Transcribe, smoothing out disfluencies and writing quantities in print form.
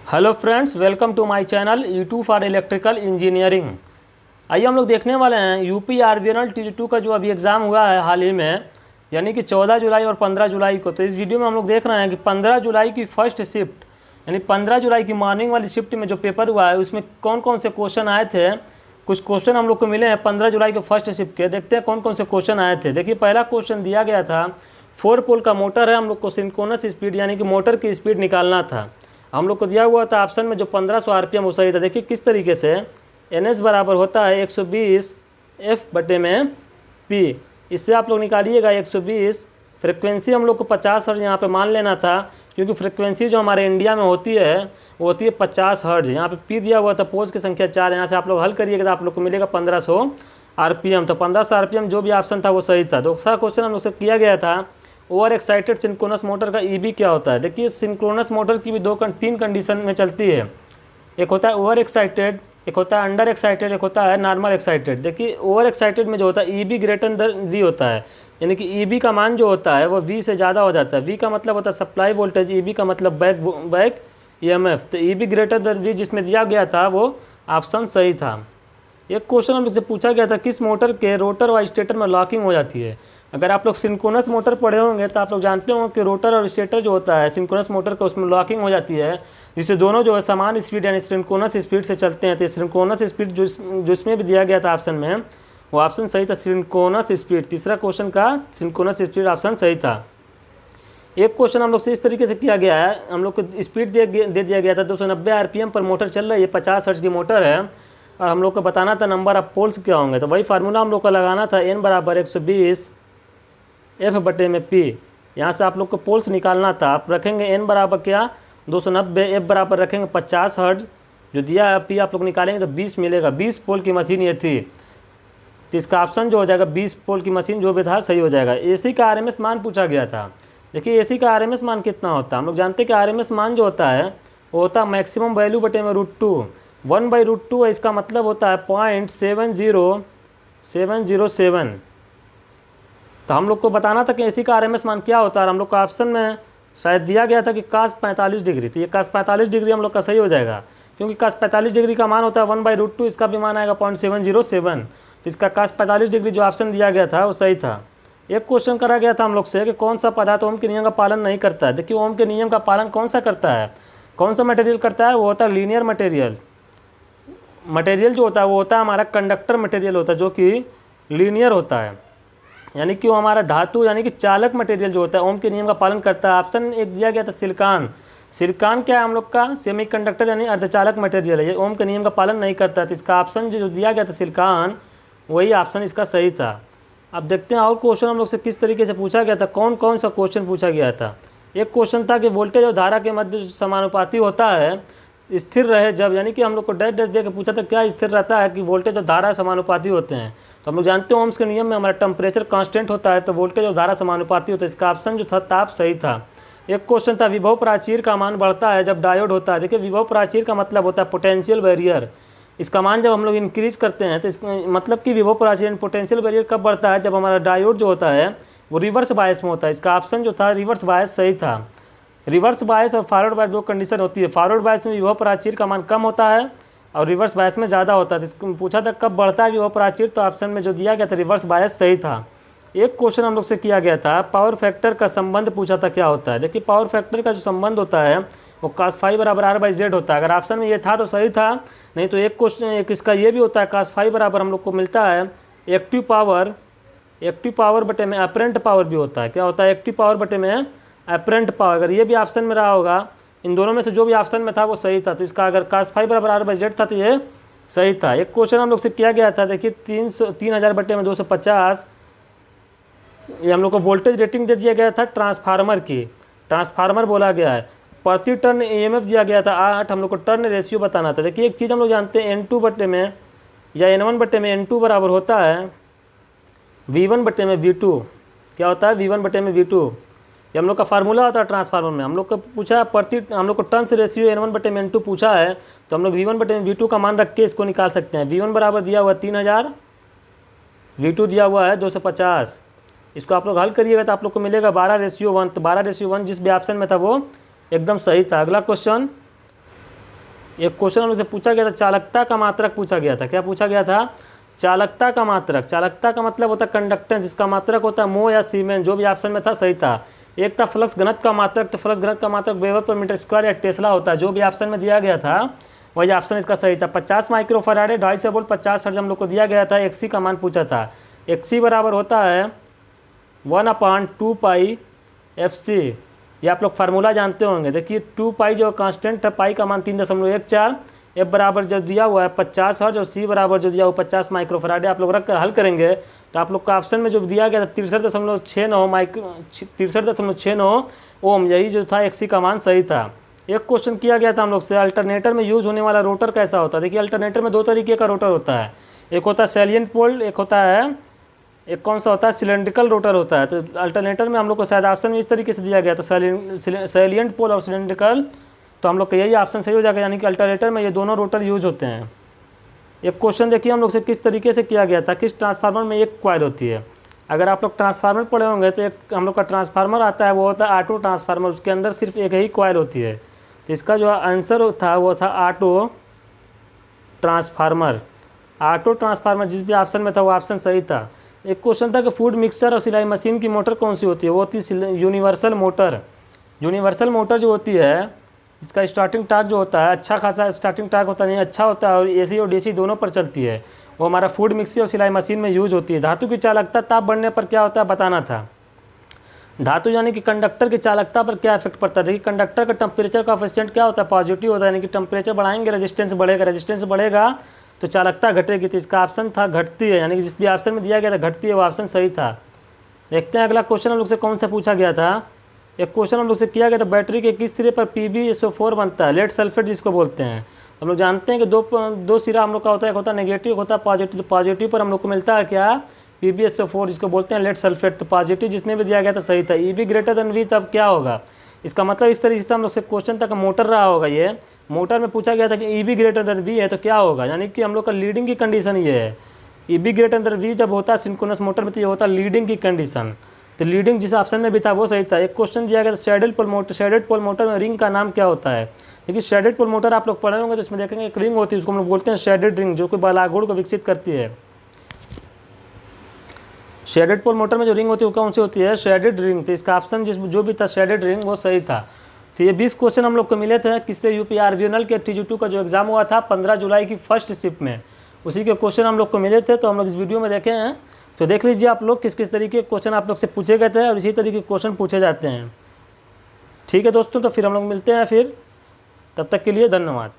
Hello friends, welcome to my channel YouTube for electrical engineering. आइए हम लोग देखने वाले हैं यूपी आरवीएनएल T2 का जो अभी एग्ज़ाम हुआ है हाल ही में, यानी कि 14 जुलाई और 15 जुलाई को। तो इस वीडियो में हम लोग देख रहे हैं कि 15 जुलाई की फर्स्ट शिफ्ट, यानी 15 जुलाई की मॉर्निंग वाली शिफ्ट में जो पेपर हुआ है उसमें कौन कौन से क्वेश्चन आए थे। कुछ क्वेश्चन हम लोग को मिले हैं 15 जुलाई के फर्स्ट शिफ्ट के। देखते हैं कौन कौन से क्वेश्चन आए थे। देखिए, पहला क्वेश्चन दिया गया था 4 पोल का मोटर है, हम लोग को सिंक्रोनस स्पीड यानी कि मोटर की स्पीड निकालना था। हम लोग को दिया हुआ था ऑप्शन में जो 1500 आरपीएम वो सही था। देखिए किस तरीके से NS बराबर होता है 120 F/P। इससे आप लोग निकालिएगा 120। फ्रिक्वेंसी हम लोग को 50 हर्ट्ज यहाँ पे मान लेना था, क्योंकि फ्रिक्वेंसी जो हमारे इंडिया में होती है वो होती है 50 हर्ट्ज। यहाँ पे P दिया हुआ था, पोल्स की संख्या 4। यहाँ से आप लोग हल करिएगा तो आप लोग को मिलेगा 1500 आरपीएम। तो 1500 आरपीएम जो भी ऑप्शन था वो सही था। दूसरा क्वेश्चन हम लोग से किया गया था ओवर एक्साइटेड सिंक्रोनस मोटर का EB क्या होता है। देखिए, सिंक्रोनस मोटर की भी तीन कंडीशन में चलती है। एक होता है ओवर एक्साइटेड, एक होता है अंडर एक्साइटेड, एक होता है नॉर्मल एक्साइटेड। देखिए, ओवर एक्साइटेड में जो होता है EB ग्रेटर देन V होता है, यानी कि EB का मान जो होता है वो V से ज़्यादा हो जाता है। V का मतलब होता है सप्लाई वोल्टेज, EB का मतलब बैक EMF। तो EB ग्रेटर देन V जिसमें दिया गया था वो ऑप्शन सही था। एक क्वेश्चन हम लोग से पूछा गया था किस मोटर के रोटर और स्टेटर में लॉकिंग हो जाती है। अगर आप लोग सिंक्रोनस मोटर पढ़े होंगे तो आप लोग जानते होंगे कि रोटर और स्टेटर जो होता है सिंक्रोनस मोटर का, उसमें लॉकिंग हो जाती है, जिससे दोनों जो है समान स्पीड यानी सिंक्रोनस स्पीड से चलते हैं। तो सिंक्रोनस स्पीड जो इसमें भी दिया गया था ऑप्शन में वो ऑप्शन सही था, सिंक्रोनस स्पीड। तीसरा क्वेश्चन का सिंक्रोनस स्पीड ऑप्शन सही था। एक क्वेश्चन हम लोग से इस तरीके से किया गया है, हम लोग को स्पीड दे दिया गया था 290 आरपीएम पर मोटर चल रही है, 50 हर्ट्ज की मोटर है, और हम लोग को बताना था नंबर ऑफ पोल्स क्या होंगे। तो वही फार्मूला हम लोग को लगाना था N बराबर 120 F/P। यहाँ से आप लोग को पोल्स निकालना था। आप रखेंगे N बराबर क्या 290, F बराबर रखेंगे 50 हर्ट्ज, जो दिया है P आप लोग निकालेंगे तो 20 मिलेगा। 20 पोल की मशीन ये थी, तो इसका ऑप्शन जो हो जाएगा 20 पोल की मशीन जो भी था सही हो जाएगा। AC का RMS मान पूछा गया था। देखिए, AC का RMS मान कितना होता है। हम लोग जानते हैं कि RMS मान जो होता है वो होता है मैक्सिमम वैल्यू बटे में √2। 1/√2 है, इसका मतलब होता है 0.70707। तो हम लोग को बताना था कि AC का RMS मान क्या होता है। हम लोग को ऑप्शन में शायद दिया गया था कि cos 45 डिग्री। तो ये cos 45 डिग्री हम लोग का सही हो जाएगा, क्योंकि cos 45 डिग्री का मान होता है 1/√2, इसका भी मान आएगा 0.707। तो इसका cos 45 डिग्री जो ऑप्शन दिया गया था वो सही था। एक क्वेश्चन करा गया था हम लोग से कि कौन सा पदार्थ ओम के नियम का पालन नहीं करता है। देखिए, ओम के नियम का पालन कौन सा करता है, कौन सा मटेरियल करता है, वो होता है लीनियर मटेरियल। मटेरियल जो होता है वो होता है हमारा कंडक्टर मटेरियल होता है, जो कि लीनियर होता है, यानी कि वो हमारा धातु यानी कि चालक मटेरियल जो होता है ओम के नियम का पालन करता है। ऑप्शन एक दिया गया था सिलिकॉन। सिलिकॉन क्या है हम लोग का सेमीकंडक्टर यानी अर्धचालक मटेरियल है, ये ओम के नियम का पालन नहीं करता है। तो इसका ऑप्शन जो दिया गया था सिलिकॉन, वही ऑप्शन इसका सही था। अब देखते हैं और क्वेश्चन हम लोग से किस तरीके से पूछा गया था, कौन कौन सा क्वेश्चन पूछा गया था। एक क्वेश्चन था कि वोल्टेज और धारा के मध्य समानुपाती होता है स्थिर रहे जब, यानी कि हम लोग को डैश डैश दे के पूछा था क्या स्थिर रहता है कि वोल्टेज और धारा समानुपाती होते हैं। तो हम लोग जानते हैं ओम्स के नियम में हमारा टेम्परेचर कांस्टेंट होता है, तो वोल्टेज और धारा समानुपाती होता है। इसका ऑप्शन जो था ताप सही था। एक क्वेश्चन था विभव प्राचीर का मान बढ़ता है जब डायोड होता है। देखिए, विभव प्राचीर का मतलब होता है पोटेंशियल बैरियर। इसका मान जब हम लोग इंक्रीज करते हैं तो इसका मतलब कि विभव प्राचीर पोटेंशियल बैरियर कब बढ़ता है, जब हमारा डायोड जो होता है वो रिवर्स बायस में होता है। इसका ऑप्शन जो था रिवर्स बायस सही था। रिवर्स बायस और फॉरवर्ड बायस दो कंडीशन होती है। फॉरवर्ड बायस में विभव प्राचीर का मान कम होता है और रिवर्स बायस में ज़्यादा होता है। तो इसको पूछा था कब बढ़ता है विभव प्राचीर, तो ऑप्शन में जो दिया गया था रिवर्स बायस सही था। एक क्वेश्चन हम लोग से किया गया था पावर फैक्टर का संबंध पूछा था क्या होता है। देखिए, पावर फैक्टर का जो संबंध होता है वो cos φ बराबर R/Z होता है। अगर ऑप्शन में ये था तो सही था, नहीं तो एक क्वेश्चन एक इसका ये भी होता है cos φ बराबर हम लोग को मिलता है एक्टिव पावर बटे में अपरेंट पावर भी होता है। क्या होता है एक्टिव पावर बटे में अपरेंट पावर। अगर ये भी ऑप्शन में रहा होगा, इन दोनों में से जो भी ऑप्शन में था वो सही था। तो इसका अगर cos φ बराबर R/Z था तो ये सही था। एक क्वेश्चन हम लोग से किया गया था, देखिए 3000 बटे में 250, ये हम लोग को वोल्टेज रेटिंग दे दिया गया था ट्रांसफार्मर की। ट्रांसफार्मर बोला गया है, प्रति टर्न EMF दिया गया था 8, हम लोग को टर्न रेशियो बताना था। देखिए, एक चीज़ हम लोग जानते हैं N2 बटे में या N1 बटे में N2 बराबर होता है V1 बटे में V2। क्या होता है V1 बटे में V2, ये हम लोग का फार्मूला होता है ट्रांसफार्मर में। हम लोग को पूछा है हम लोग को टर्न्स रेशियो N1 बटे में N2 पूछा है, तो हम लोग V1 बटे में V2 का मान रख के इसको निकाल सकते हैं। V1 बराबर दिया हुआ 3000, V2 दिया हुआ है 250। इसको आप लोग हल करिएगा तो आप लोग को मिलेगा 12:1। तो 12:1 जिस भी ऑप्शन में था वो एकदम सही था। अगला क्वेश्चन, एक क्वेश्चन हम लोग से पूछा गया था, चालकता का मात्रक पूछा गया था। क्या पूछा गया था? चालकता का मात्रक। चालकता का मतलब होता है कंडक्टेंस, इसका मात्रक होता है मो या सीमेन, जो भी ऑप्शन में था सही था। एक था फ्लक्स घनत्व का मात्रक, तो फ्लक्स घनत्व का मात्रक वेबर पर मीटर स्क्वायर या टेस्ला होता है, जो भी ऑप्शन में दिया गया था वही ऑप्शन इसका सही था। 50 माइक्रोफराडे 250 वोल्ट 50 हर्ट्ज हम लोग को दिया गया था। एक्सी का मान पूछा था। एक्सी बराबर होता है 1/2 पाई FC। ये आप लोग फार्मूला जानते होंगे। देखिए 2 पाई जो कांस्टेंट है, पाई का मान 3.14, एफ बराबर जो दिया हुआ है 50 हर्ट्ज और सी बराबर जो दिया हुआ 50 माइक्रोफराडे। आप लोग रख कर हल करेंगे तो आप लोग का ऑप्शन में जो दिया गया था 63.69 ओम, यही जो था एक्सी का मान सही था। एक क्वेश्चन किया गया था हम लोग से, अल्टरनेटर में यूज होने वाला रोटर कैसा होता है। देखिए अल्टरनेटर में दो तरीके का रोटर होता है, एक होता है सैलिएंट पोल, एक होता है, एक कौन सा होता है, सिलेंड्रिकल रोटर होता है। तो अल्टरनेटर में हम लोग को शायद ऑप्शन में इस तरीके से दिया गया था, सैलिएंट पोल और सिलेंड्रिकल, तो हम लोग का यही ऑप्शन सही हो जाएगा, यानी कि अल्टरनेटर में ये दोनों रोटर यूज होते हैं। एक क्वेश्चन देखिए हम लोग से किस तरीके से किया गया था, किस ट्रांसफार्मर में एक कॉइल होती है। अगर आप लोग ट्रांसफार्मर पढ़े होंगे तो एक हम लोग का ट्रांसफार्मर आता है, वो होता है ऑटो ट्रांसफार्मर, उसके अंदर सिर्फ एक ही कॉइल होती है। तो इसका जो आंसर था वो था ऑटो ट्रांसफार्मर। ऑटो ट्रांसफार्मर जिस भी ऑप्शन में था वो ऑप्शन सही था। एक क्वेश्चन था कि फूड मिक्सर और सिलाई मशीन की मोटर कौन सी होती है। वो होती है यूनिवर्सल मोटर। यूनिवर्सल मोटर जो होती है इसका स्टार्टिंग टार्क जो होता है अच्छा खासा स्टार्टिंग टार्क होता नहीं, अच्छा होता है, और AC और DC दोनों पर चलती है। वो हमारा फूड मिक्सी और सिलाई मशीन में यूज होती है। धातु की चालकता ताप बढ़ने पर क्या होता है बताना था। धातु यानी कि कंडक्टर की चालकता पर क्या इफेक्ट पड़ता है। देखिए कंडक्टर का टेम्परेचर कोएफिशिएंट क्या होता है, पॉजिटिव होता है, यानी कि टेम्परेचर बढ़ाएंगे रेजिस्टेंस बढ़ेगा, रेजिस्टेंस बढ़ेगा तो चालकता घटेगी। तो इसका ऑप्शन था घटती है, यानी कि जिस भी ऑप्शन में दिया गया था घटती है वो ऑप्शन सही था। देखते हैं अगला क्वेश्चन हम लोग से कौन सा पूछा गया था। एक क्वेश्चन हम लोग से किया गया था, बैटरी के किस सिरे पर PbSO4 बनता है, लेड सल्फेट जिसको बोलते हैं। हम लोग जानते हैं कि दो सिरा हम लोग का होता है, एक होता है नेगेटिव, एक होता है पॉजिटिव। तो पॉजिटिव पर हम लोग को मिलता है क्या, PbSO4 जिसको बोलते हैं लेड सल्फेट। तो पॉजिटिव जिसमें भी दिया गया था सही था। EB ग्रेटर देन V तब क्या होगा, इसका मतलब इस तरीके से हम लोग से क्वेश्चन तक मोटर रहा होगा। ये मोटर में पूछा गया था कि EB ग्रेटर देन V है तो क्या होगा, यानी कि हम लोग का लीडिंग की कंडीशन ये है। EB ग्रेटर देन V जब होता है सिंक्रोनस मोटर में तो ये होता है लीडिंग की कंडीशन। तो लीडिंग जिस ऑप्शन में भी था वो सही था। एक क्वेश्चन दिया गया था shaded pole motor, shaded pole motor में रिंग का नाम क्या होता है। देखिए शेडेड पोल मोटर आप लोग पढ़े होंगे तो इसमें देखेंगे एक रिंग होती है, उसको हम लोग बोलते हैं शेडेड रिंग, जो कि बालागुड़ को विकसित करती है। शेडेड पोल मोटर में जो रिंग होती है वो कौन सी होती है, शेडेड रिंग। तो इसका ऑप्शन जो भी था शेडेड रिंग वो सही था। तो ये 20 क्वेश्चन हम लोग को मिले थे किससे, UPRVNL के TG2 का जो एग्ज़ाम हुआ था 15 जुलाई की फर्स्ट शिफ्ट में, उसी के क्वेश्चन हम लोग को मिले थे। तो हम लोग इस वीडियो में देखे हैं, तो देख लीजिए आप लोग किस किस तरीके के क्वेश्चन आप लोग से पूछे गए थे और इसी तरीके के क्वेश्चन पूछे जाते हैं। ठीक है दोस्तों, तो फिर हम लोग मिलते हैं फिर, तब तक के लिए धन्यवाद।